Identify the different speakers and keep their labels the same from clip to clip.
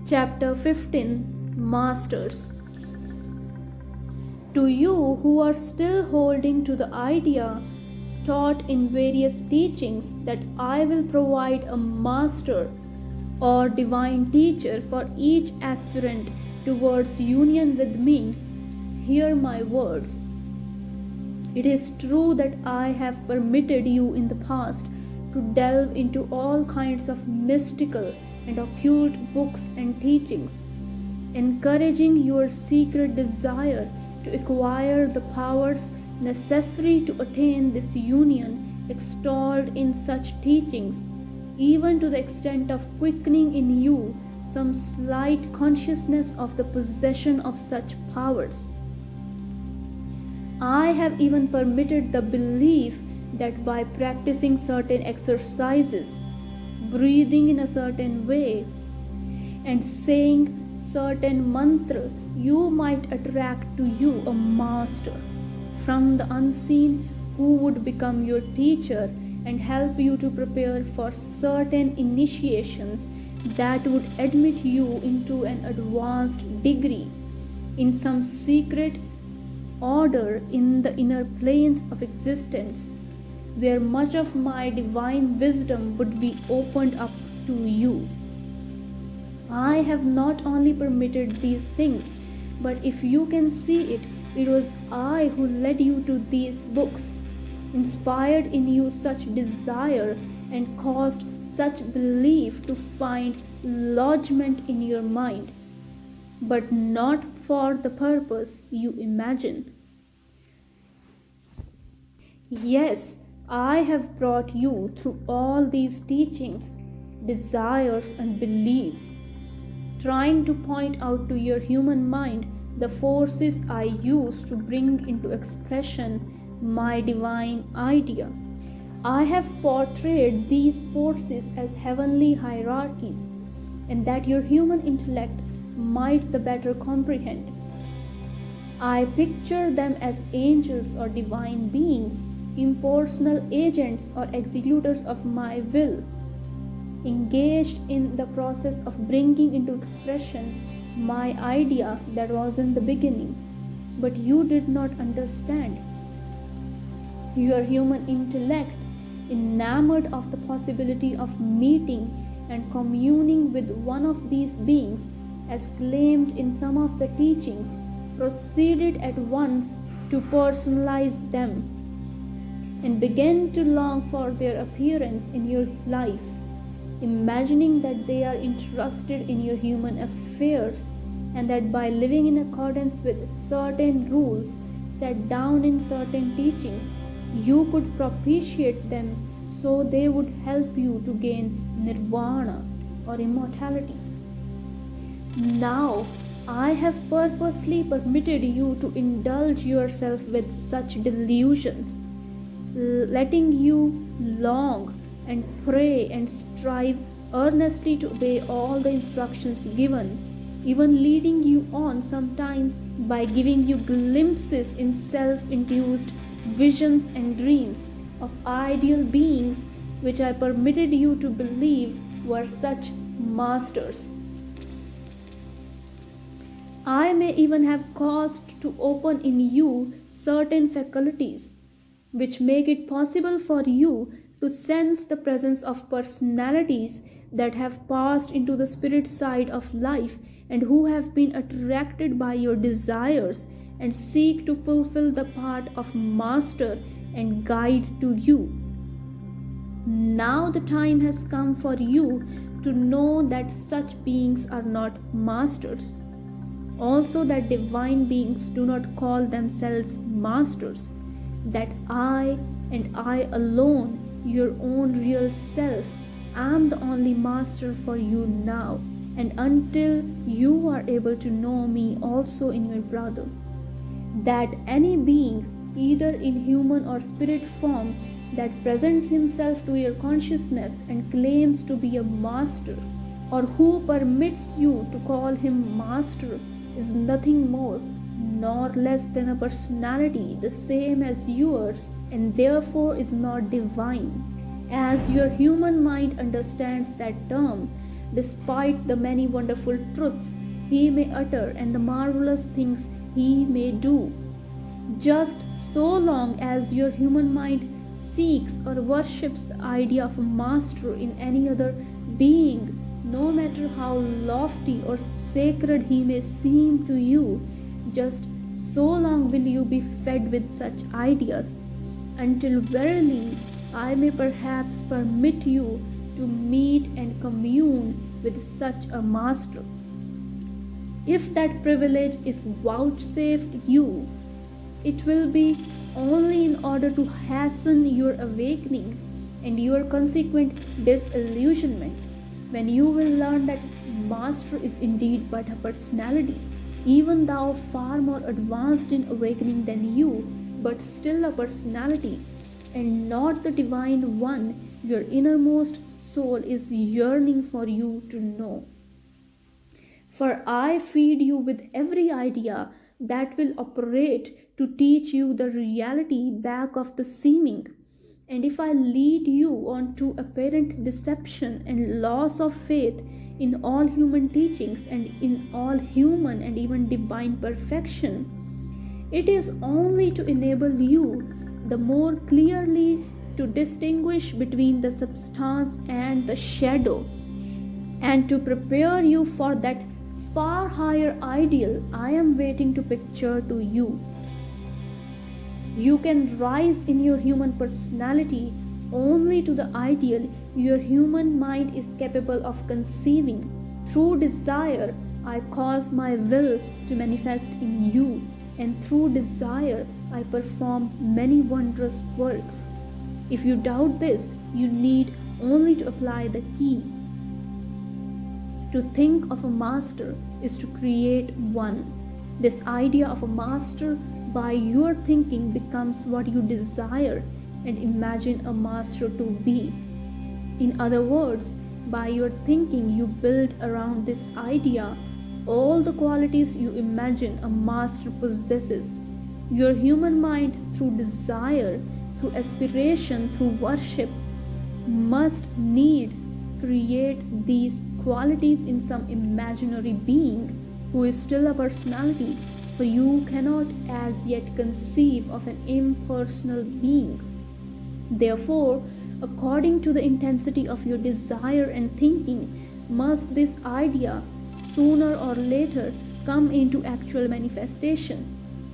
Speaker 1: Chapter 15 Masters. To you who are still holding to the idea taught in various teachings that I will provide a master or divine teacher for each aspirant towards union with me, hear my words. It is true that I have permitted you in the past to delve into all kinds of mystical and occult books and teachings, encouraging your secret desire to acquire the powers necessary to attain this union extolled in such teachings, even to the extent of quickening in you some slight consciousness of the possession of such powers. I have even permitted the belief that by practicing certain exercises, breathing in a certain way, and saying certain mantra, you might attract to you a master from the unseen who would become your teacher and help you to prepare for certain initiations that would admit you into an advanced degree in some secret order in the inner planes of existence, where much of my divine wisdom would be opened up to you. I have not only permitted these things, but if you can see it, it was I who led you to these books, inspired in you such desire, and caused such belief to find lodgment in your mind, but not for the purpose you imagine. Yes, I have brought you through all these teachings, desires, and beliefs, trying to point out to your human mind the forces I use to bring into expression my divine idea. I have portrayed these forces as heavenly hierarchies, and that your human intellect might the better comprehend. I picture them as angels or divine beings, impersonal agents or executors of my will, engaged in the process of bringing into expression my idea that was in the beginning, but you did not understand. Your human intellect, enamored of the possibility of meeting and communing with one of these beings, as claimed in some of the teachings, proceeded at once to personalize them and began to long for their appearance in your life, imagining that they are interested in your human affairs and that by living in accordance with certain rules set down in certain teachings, you could propitiate them so they would help you to gain nirvana or immortality. Now, I have purposely permitted you to indulge yourself with such delusions, letting you long and pray and strive earnestly to obey all the instructions given, even leading you on sometimes by giving you glimpses in self-induced visions and dreams of ideal beings which I permitted you to believe were such masters. I may even have caused to open in you certain faculties which make it possible for you to sense the presence of personalities that have passed into the spirit side of life and who have been attracted by your desires and seek to fulfill the part of master and guide to you. Now the time has come for you to know that such beings are not masters. Also that divine beings do not call themselves masters, that I and I alone, your own real self, am the only master for you now and until you are able to know me also in your brother. That any being, either in human or spirit form, that presents himself to your consciousness and claims to be a master, or who permits you to call him master, is nothing more nor less than a personality the same as yours, and therefore is not divine. As your human mind understands that term, despite the many wonderful truths he may utter and the marvelous things he may do. Just so long as your human mind seeks or worships the idea of a master in any other being, no matter how lofty or sacred he may seem to you, just so long will you be fed with such ideas, until verily I may perhaps permit you to meet and commune with such a master. If that privilege is vouchsafed you, it will be only in order to hasten your awakening and your consequent disillusionment, when you will learn that master is indeed but a personality, even though far more advanced in awakening than you, but still a personality, and not the divine one your innermost soul is yearning for you to know. For I feed you with every idea that will operate to teach you the reality back of the seeming. And if I lead you on to apparent deception and loss of faith in all human teachings and in all human and even divine perfection, it is only to enable you the more clearly to distinguish between the substance and the shadow, and to prepare you for that far higher ideal I am waiting to picture to you. You can rise in your human personality only to the ideal your human mind is capable of conceiving. Through desire, I cause my will to manifest in you, and through desire, I perform many wondrous works. If you doubt this, you need only to apply the key. To think of a master is to create one. This idea of a master by your thinking becomes what you desire and imagine a master to be. In other words, by your thinking you build around this idea all the qualities you imagine a master possesses. Your human mind, through desire, through aspiration, through worship, must needs create these qualities in some imaginary being who is still a personality, for you cannot as yet conceive of an impersonal being. Therefore, according to the intensity of your desire and thinking, must this idea sooner or later come into actual manifestation,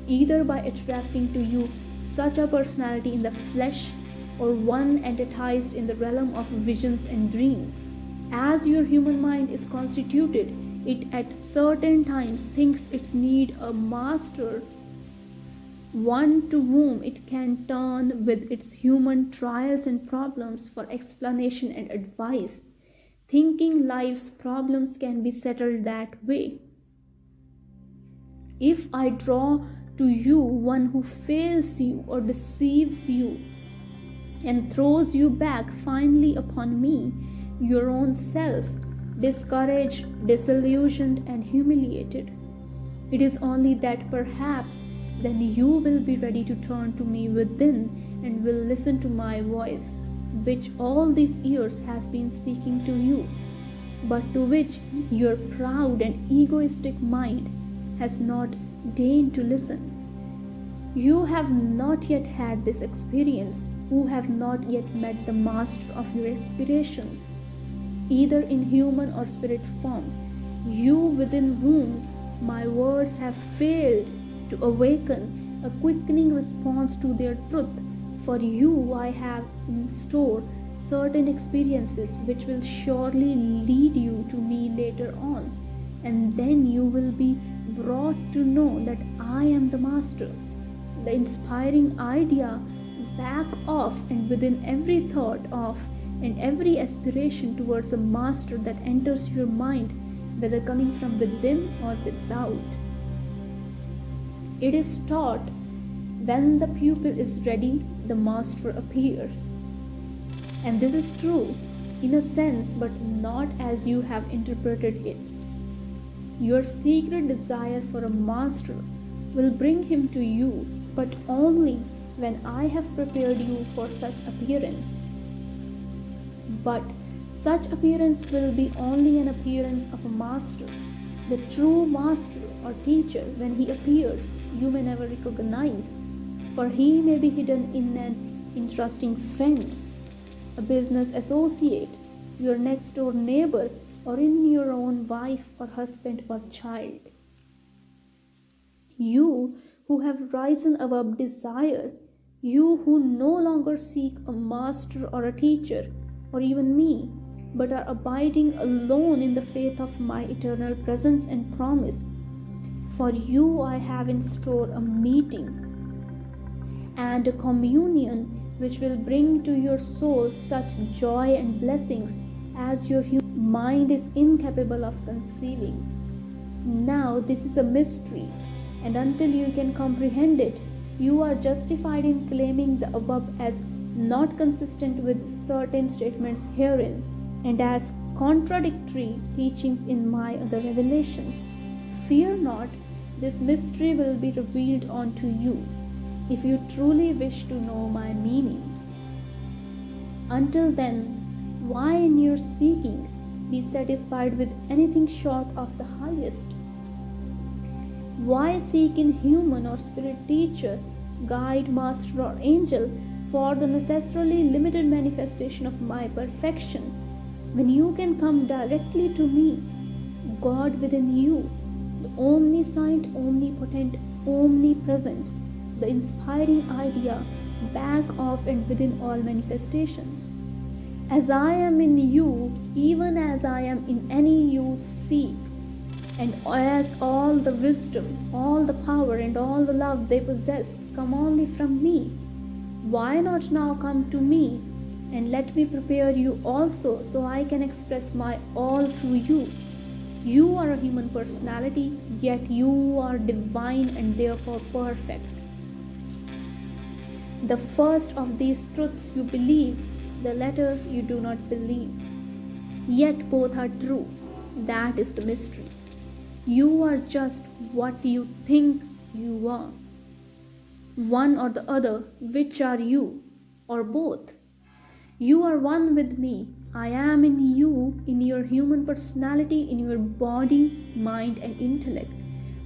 Speaker 1: either by attracting to you such a personality in the flesh or one entitized in the realm of visions and dreams. As your human mind is constituted, it at certain times thinks it needs a master, one to whom it can turn with its human trials and problems for explanation and advice, thinking life's problems can be settled that way. If I draw to you one who fails you or deceives you and throws you back finally upon me, your own self, discouraged, disillusioned, and humiliated, it is only that perhaps then you will be ready to turn to me within and will listen to my voice, which all these years has been speaking to you, but to which your proud and egoistic mind has not deigned to listen. You have not yet had this experience, who have not yet met the master of your aspirations, either in human or spirit form, you within whom my words have failed to awaken a quickening response to their truth. For you I have in store certain experiences which will surely lead you to me later on, and then you will be brought to know that I am the master. The inspiring idea back of and within every thought of and every aspiration towards a master that enters your mind, whether coming from within or without. It is taught when the pupil is ready, the master appears. And this is true in a sense, but not as you have interpreted it. Your secret desire for a master will bring him to you, but only when I have prepared you for such appearance. But Such appearance will be only an appearance of a master. The true master or teacher, when he appears, you may never recognize, for he may be hidden in an interesting friend, a business associate, your next door neighbor, or in your own wife or husband or child. You who have risen above desire, you who no longer seek a master or a teacher, or even me, but are abiding alone in the faith of my eternal presence and promise. For you I have in store a meeting and a communion which will bring to your soul such joy and blessings as your human mind is incapable of conceiving. Now this is a mystery, and until you can comprehend it, you are justified in claiming the above as not consistent with certain statements herein, and as contradictory teachings in my other revelations. Fear not, this mystery will be revealed unto you, if you truly wish to know my meaning. Until then, why in your seeking be satisfied with anything short of the highest? Why seek in human or spirit teacher, guide, master, or angel for the necessarily limited manifestation of my perfection, when you can come directly to me, God within you, the omniscient, omnipotent, omnipresent, the inspiring idea back of and within all manifestations? As I am in you, even as I am in any you seek, and as all the wisdom, all the power, and all the love they possess come only from me, why not now come to me and let me prepare you also, so I can express my all through you? You are a human personality, yet you are divine and therefore perfect. The first of these truths you believe, the latter you do not believe. Yet both are true. That is the mystery. You are just what you think you are. One or the other, which are you, or both? You are one with me. I am in you, in your human personality, in your body, mind, and intellect.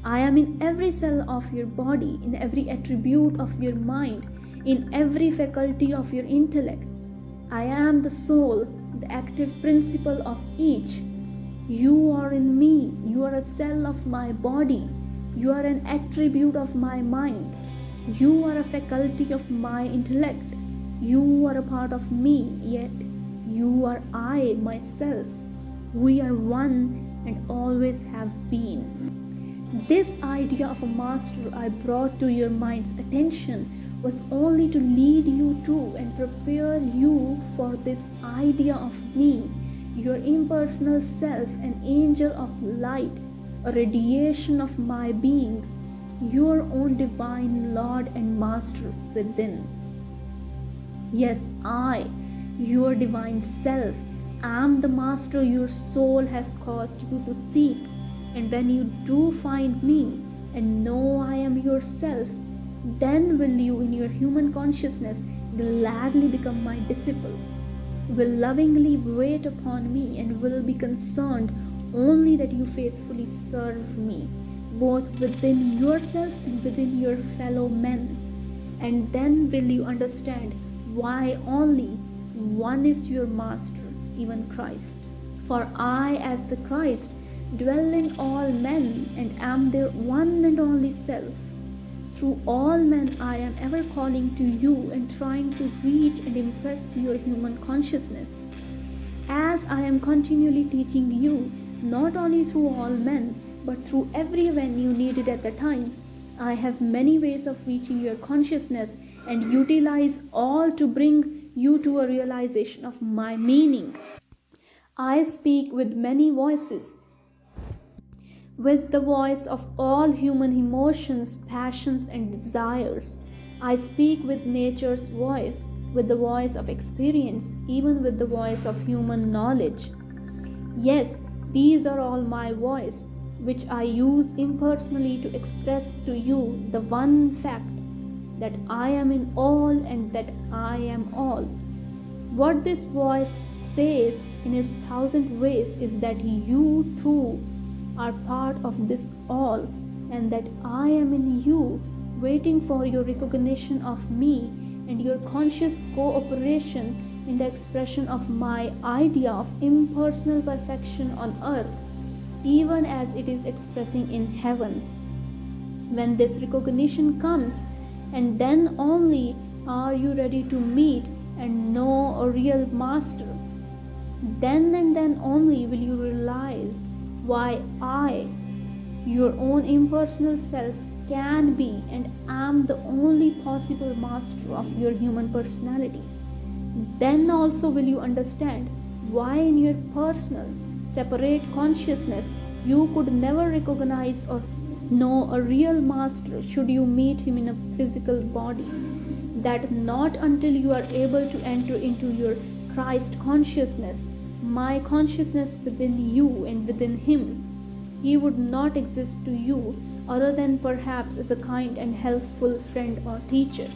Speaker 1: I am in every cell of your body, in every attribute of your mind, in every faculty of your intellect. I am the soul, the active principle of each. You are in me. You are a cell of my body. You are an attribute of my mind. You are a faculty of my intellect. You are a part of me, yet you are I myself. We are one and always have been. This idea of a master I brought to your mind's attention was only to lead you to and prepare you for this idea of me, your impersonal self, an angel of light, a radiation of my being, your own divine Lord and Master within. Yes, I, your divine self, am the master your soul has caused you to seek. And when you do find me and know I am yourself, then will you in your human consciousness gladly become my disciple, will lovingly wait upon me, and will be concerned only that you faithfully serve me, both within yourself and within your fellow men. And then will you understand why only one is your master, even Christ. For I, as the Christ, dwell in all men and am their one and only self. Through all men I am ever calling to you and trying to reach and impress your human consciousness. As I am continually teaching you, not only through all men, but through every avenue needed at the time, I have many ways of reaching your consciousness and utilize all to bring you to a realization of my meaning. I speak with many voices, with the voice of all human emotions, passions, and desires. I speak with nature's voice, with the voice of experience, even with the voice of human knowledge. Yes, these are all my voice, which I use impersonally to express to you the one fact that I am in all and that I am all. What this voice says in its thousand ways is that you too are part of this all, and that I am in you, waiting for your recognition of me and your conscious cooperation in the expression of my idea of impersonal perfection on earth, even as it is expressing in heaven. When this recognition comes, and then only are you ready to meet and know a real master. Then and then only will you realize why I, your own impersonal self, can be and am the only possible master of your human personality. Then also will you understand why in your personal, separate consciousness you could never recognize or know a real master should you meet him in a physical body. That not until you are able to enter into your Christ consciousness, my consciousness within you and within him, he would not exist to you other than perhaps as a kind and helpful friend or teacher.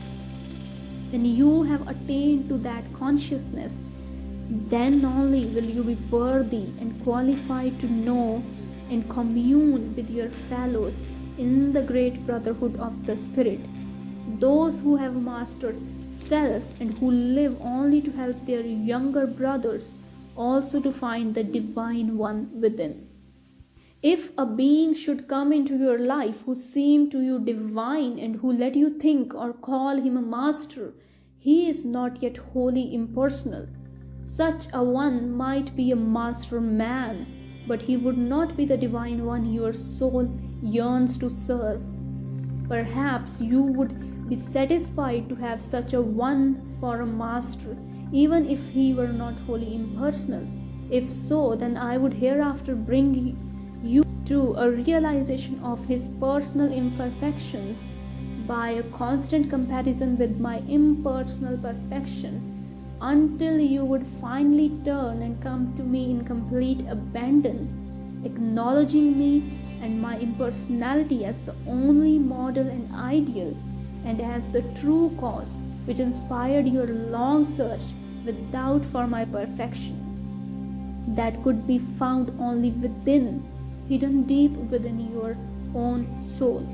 Speaker 1: When you have attained to that consciousness, then only will you be worthy and qualified to know and commune with your fellows in the great brotherhood of the Spirit, those who have mastered self and who live only to help their younger brothers also to find the divine one within. If a being should come into your life who seemed to you divine and who let you think or call him a master, he is not yet wholly impersonal. Such a one might be a master man, but he would not be the divine one your soul yearns to serve. Perhaps you would be satisfied to have such a one for a master, even if he were not wholly impersonal. If so, then I would hereafter bring you to a realization of his personal imperfections by a constant comparison with my impersonal perfection, until you would finally turn and come to me in complete abandon, acknowledging me and my impersonality as the only model and ideal, and as the true cause which inspired your long search with doubt for my perfection, that could be found only within, hidden deep within your own soul.